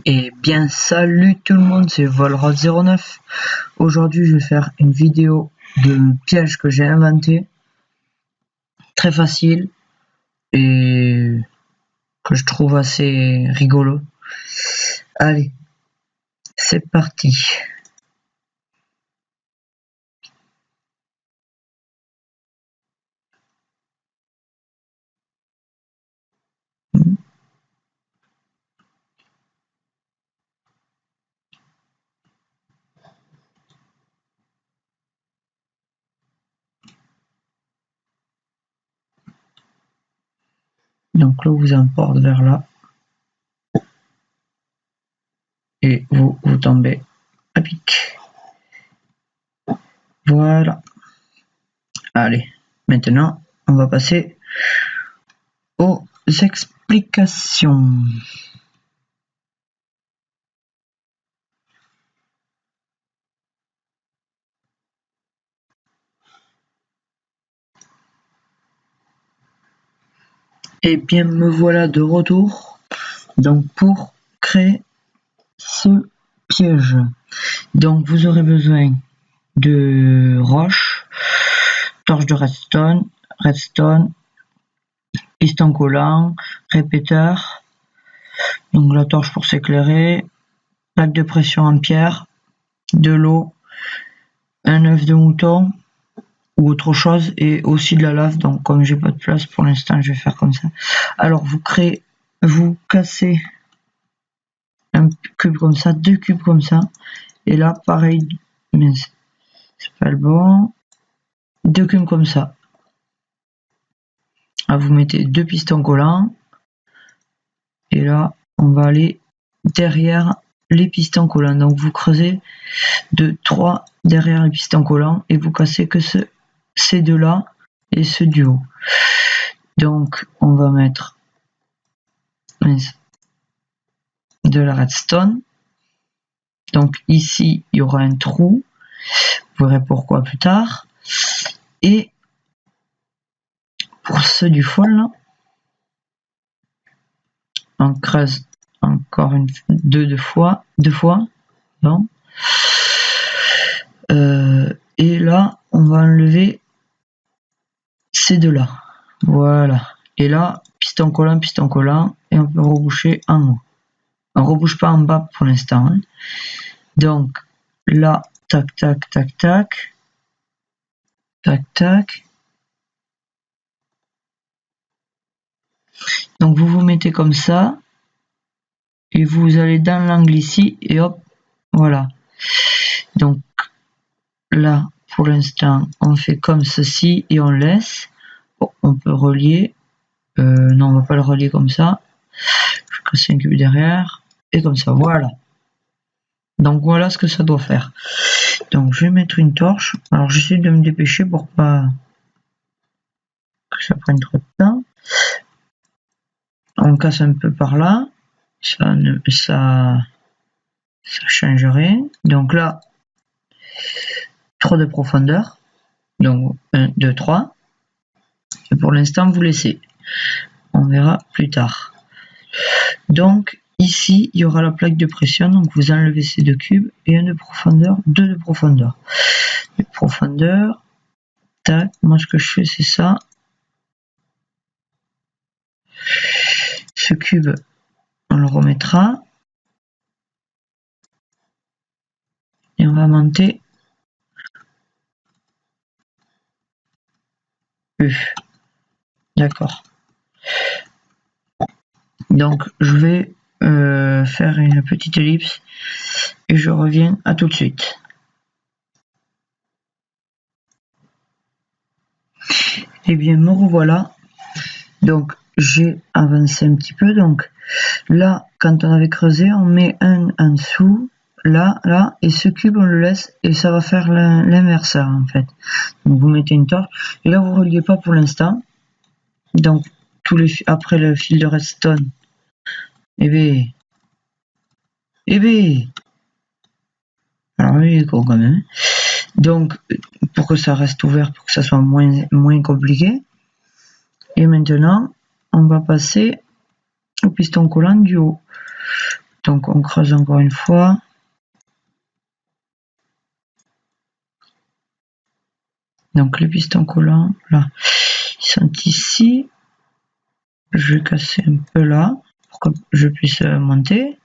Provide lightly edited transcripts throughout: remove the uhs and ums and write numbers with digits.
Et bien salut tout le monde, c'est Volrod09. Aujourd'hui je vais faire une vidéo de piège que j'ai inventé, très facile et que je trouve assez rigolo. Allez, c'est parti. Donc l'eau vous emporte vers là et vous tombez à pic. Voilà. Allez, maintenant on va passer aux explications. Et bien me voilà de retour donc pour créer ce piège. Donc vous aurez besoin de roches, torche de redstone, piston collant, répéteur, donc la torche pour s'éclairer, plaque de pression en pierre, de l'eau, un œuf de mouton ou autre chose et aussi de la lave. Donc comme j'ai pas de place pour l'instant, je vais faire comme ça. Alors vous cassez un cube comme ça, deux cubes comme ça, et là pareil, mais c'est pas le bon, deux cubes comme ça. Là, vous mettez deux pistons collants et là on va aller derrière les pistons collants. Donc vous creusez de 3 derrière les pistons collants et vous cassez que ces deux là et ce du haut. Donc on va mettre de la redstone. Donc ici il y aura un trou, vous verrez pourquoi plus tard. Et pour ceux du fond là, on creuse encore deux fois, non. Et là on va enlever ces deux là, voilà. Et là piston collant et on peut reboucher en haut. On rebouche pas en bas pour l'instant, hein. Donc là tac tac tac tac tac tac. Donc vous vous mettez comme ça et vous allez dans l'angle ici et hop, voilà. Donc là pour l'instant on fait comme ceci et on laisse. Bon, on peut relier, non on va pas le relier comme ça, je casse un cube derrière et comme ça, voilà. Donc voilà ce que ça doit faire. Donc je vais mettre une torche, alors j'essaie de me dépêcher pour pas que ça prenne trop de temps. On casse un peu par là, ça change rien. Donc là 3 de profondeur, donc 1 2 3, et pour l'instant vous laissez, on verra plus tard. Donc ici il y aura la plaque de pression, donc vous enlevez ces deux cubes et 1 de profondeur, 2 de profondeur. De profondeur, tac, moi ce que je fais c'est ça. Ce cube on le remettra et on va monter d'accord. Donc je vais faire une petite ellipse et je reviens à tout de suite. Et bien me revoilà. Donc j'ai avancé un petit peu. Donc là quand on avait creusé, on met un en dessous, là, et ce cube on le laisse et ça va faire l'inverseur en fait. Donc vous mettez une torche et là vous reliez pas pour l'instant. Donc après le fil de redstone, et bien alors lui il est gros quand même. Donc pour que ça reste ouvert, pour que ça soit moins compliqué. Et maintenant on va passer au piston collant du haut. Donc on creuse encore une fois. Donc les pistons collants, là, ils sont ici. Je vais casser un peu là pour que je puisse monter.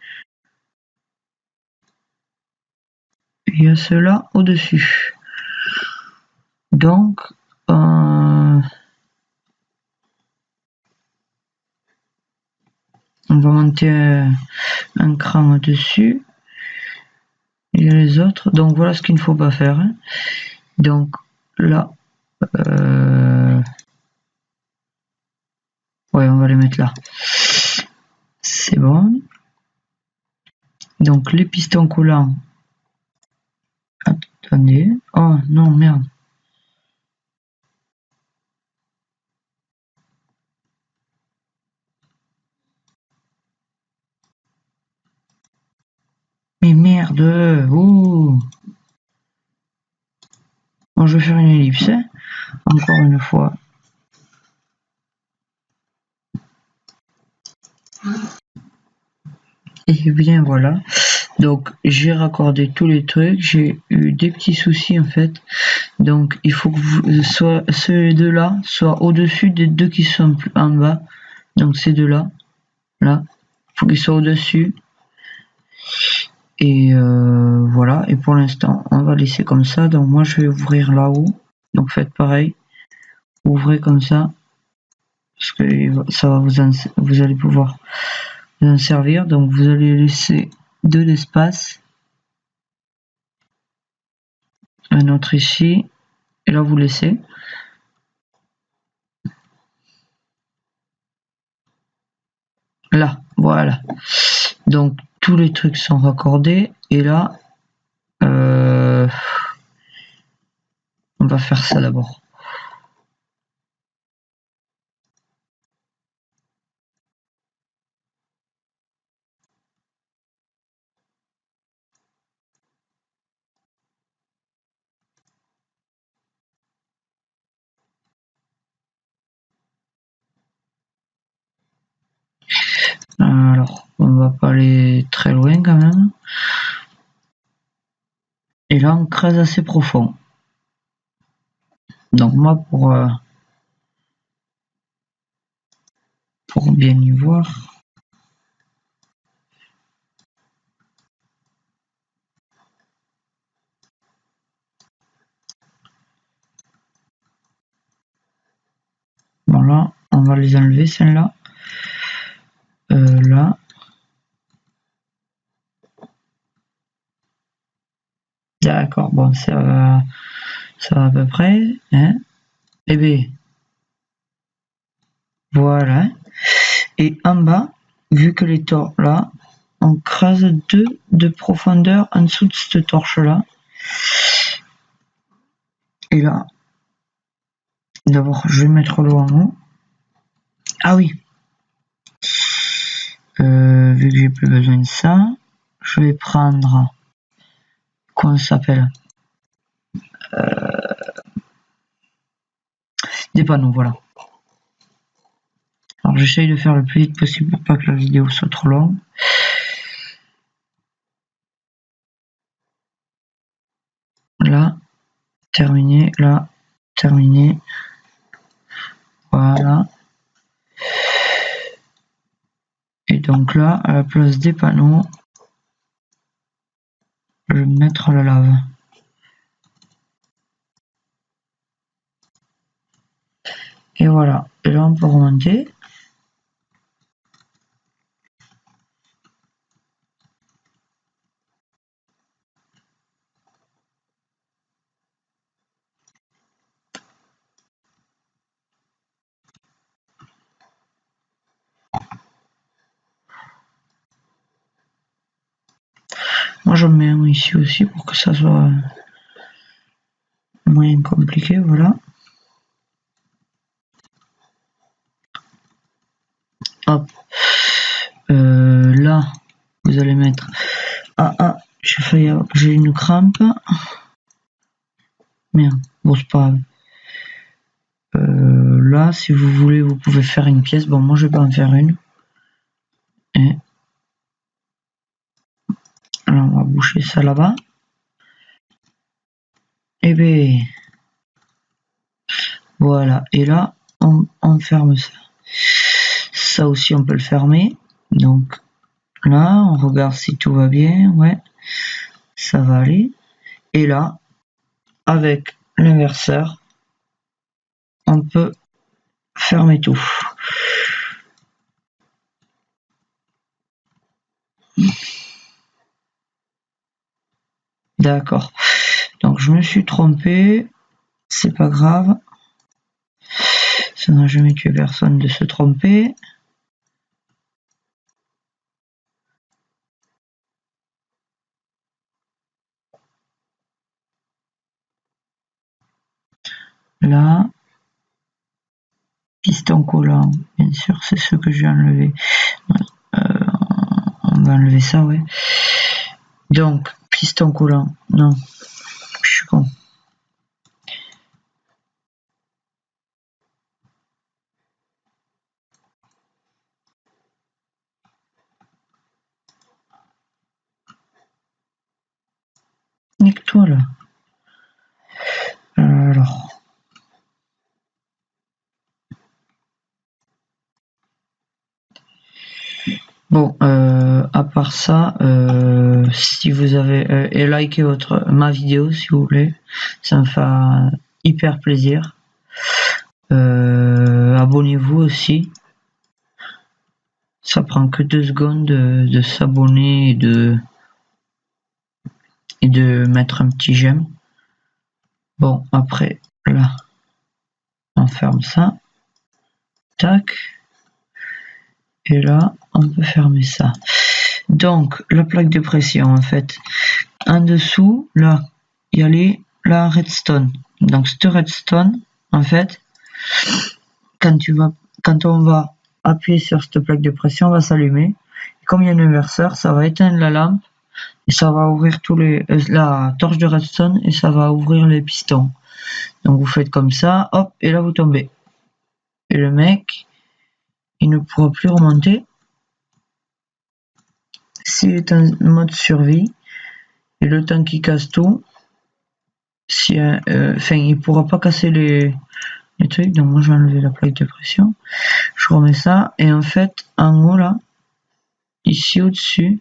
Il y a cela au-dessus. Donc, on va monter un cran au-dessus. Il y a les autres. Donc voilà ce qu'il ne faut pas faire. Hein. Donc là, ouais, on va les mettre là. C'est bon. Donc les pistons collants. Attendez. Oh non, merde. Mais merde. Ouh. Bon, je vais faire une ellipse. Hein. Encore une fois. Et bien voilà. Donc j'ai raccordé tous les trucs. J'ai eu des petits soucis en fait. Donc il faut que ces deux là soient au-dessus des deux qui sont en bas. Donc ces deux là, là, il faut qu'ils soient au-dessus. Et voilà. Et pour l'instant, on va laisser comme ça. Donc moi je vais ouvrir là-haut. Donc faites pareil. Ouvrez comme ça. Parce que ça va vous allez pouvoir vous en servir. Donc vous allez laisser de l'espace. Un autre ici. Et là vous laissez. Là, voilà. Donc tous les trucs sont raccordés. Et là, on va faire ça d'abord. Alors, on va pas aller très loin quand même. Et là, on creuse assez profond. Donc moi, pour bien y voir. Bon là, on va les enlever celles-là. Là. D'accord, bon, ça va à peu près. Hein. Et bien, voilà. Et en bas, vu que les torches là, on creuse 2 de profondeur en dessous de cette torche là. Et là, d'abord, je vais mettre l'eau en haut. Ah oui. Vu que j'ai plus besoin de ça, je vais prendre. Comment ça s'appelle? Des panneaux, voilà. Alors j'essaye de faire le plus vite possible pour pas que la vidéo soit trop longue. Là, terminé, là, terminé. Voilà. Et donc là, à la place des panneaux, je vais mettre la lave. Et voilà. Et là, on peut remonter. Moi, j'en mets un ici aussi pour que ça soit moins compliqué. Voilà. Hop. Là, vous allez mettre. Ah, j'ai une crampe. Merde. Bon, c'est pas grave. Là, si vous voulez, vous pouvez faire une pièce. Bon, moi, je vais pas en faire une. Et Alors on va boucher ça là-bas. Et bien voilà, et là on ferme ça. Ça aussi on peut le fermer. Donc là on regarde si tout va bien. Ouais, ça va aller. Et là, avec l'inverseur, on peut fermer tout. D'accord. Donc je me suis trompé. C'est pas grave. Ça n'a jamais tué personne de se tromper. Là, piston collant, bien sûr, c'est ce que j'ai enlevé. On va enlever ça, ouais. Donc, piston collant, non, je suis con. Nique-toi là. Alors. Bon, à part ça, si vous avez et likez ma vidéo si vous voulez, ça me fait hyper plaisir. Abonnez-vous aussi. Ça prend que 2 secondes de s'abonner et de mettre un petit j'aime. Bon, après, là, on ferme ça. Tac. Et là, on peut fermer ça. Donc, la plaque de pression, en fait, en dessous, là, il y a la redstone. Donc, cette redstone, en fait, quand on va appuyer sur cette plaque de pression, va s'allumer. Comme il y a un inverseur, ça va éteindre la lampe et ça va ouvrir la torche de redstone et ça va ouvrir les pistons. Donc vous faites comme ça, hop, et là vous tombez. Et le mec, il ne pourra plus remonter. S'il est en mode survie, et le temps qu'il casse tout, il pourra pas casser les trucs. Donc moi je vais enlever la plaque de pression. Je remets ça, et en fait, en haut là, ici au-dessus,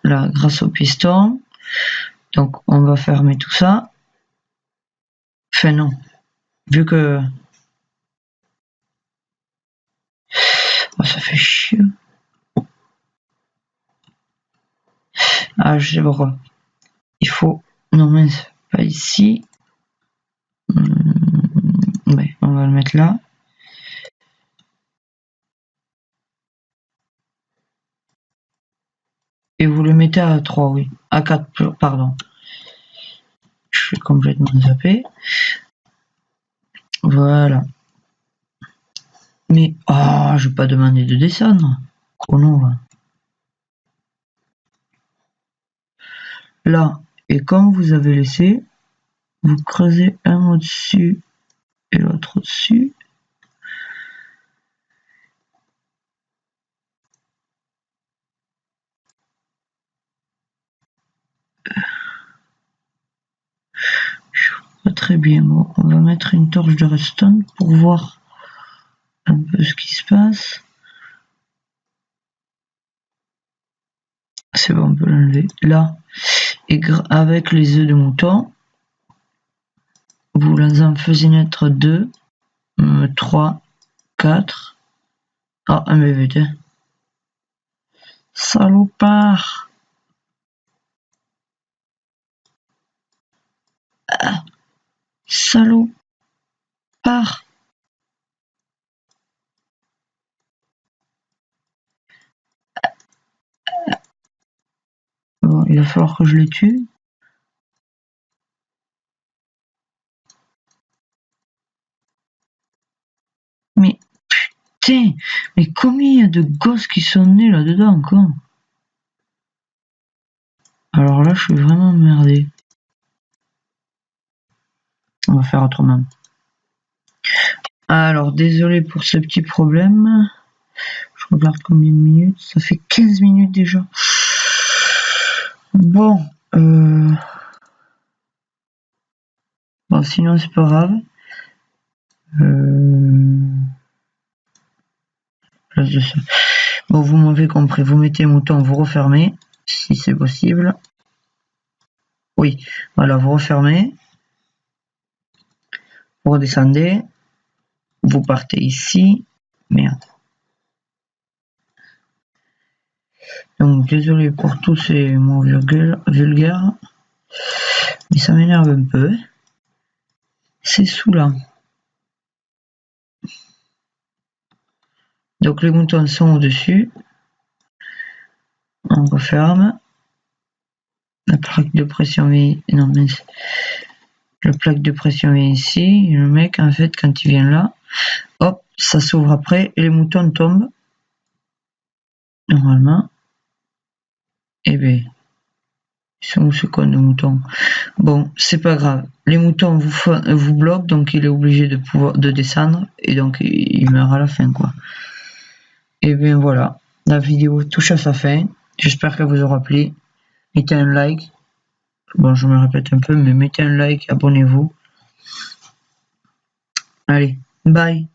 là, grâce au piston, donc on va fermer tout ça. Enfin non, vu que ça fait chier. Ah, je sais pourquoi. Il faut... Non, mais pas ici. Ouais, on va le mettre là. Et vous le mettez à 3, oui. À 4, pardon. Je suis complètement zappé. Voilà. Mais... Ah, je vais pas demander de descendre. Chrono, va. Là, et comme vous avez laissé, vous creusez un au-dessus et l'autre au-dessus. Pas très bien. Bon, on va mettre une torche de redstone pour voir un peu ce qui se passe. C'est bon, on peut l'enlever. Là, et avec les œufs de mouton, vous en faisiez naître 2, 3, 4. Ah, un bébé. Salopard. Ah, salopard. Bon, il va falloir que je les tue. Mais putain, mais combien il y a de gosses qui sont nés là-dedans, quoi. Alors là, je suis vraiment emmerdé. On va faire autrement. Alors, désolé pour ce petit problème. Je regarde combien de minutes. Ça fait 15 minutes déjà. Bon. Bon, sinon, c'est pas grave. Place de ça. Bon, vous m'avez compris. Vous mettez mouton, vous refermez. Si c'est possible. Oui. Voilà, vous refermez. Vous redescendez. Vous partez ici. Merde. Donc, désolé pour tous ces mots vulgaires. Mais ça m'énerve un peu. C'est saoulant. Donc, les moutons sont au-dessus. On referme. La plaque de pression vient... Non, mince. La plaque de pression vient ici. Et le mec, en fait, quand il vient là, hop, ça s'ouvre après et les moutons tombent. Normalement. Eh bien, ils sont où ce con de mouton? Bon, c'est pas grave. Les moutons vous bloquent, donc il est obligé de descendre et donc il meurt à la fin, quoi. Et bien voilà, la vidéo touche à sa fin. J'espère qu'elle vous aura plu. Mettez un like. Bon, je me répète un peu, mais mettez un like, abonnez-vous. Allez, bye.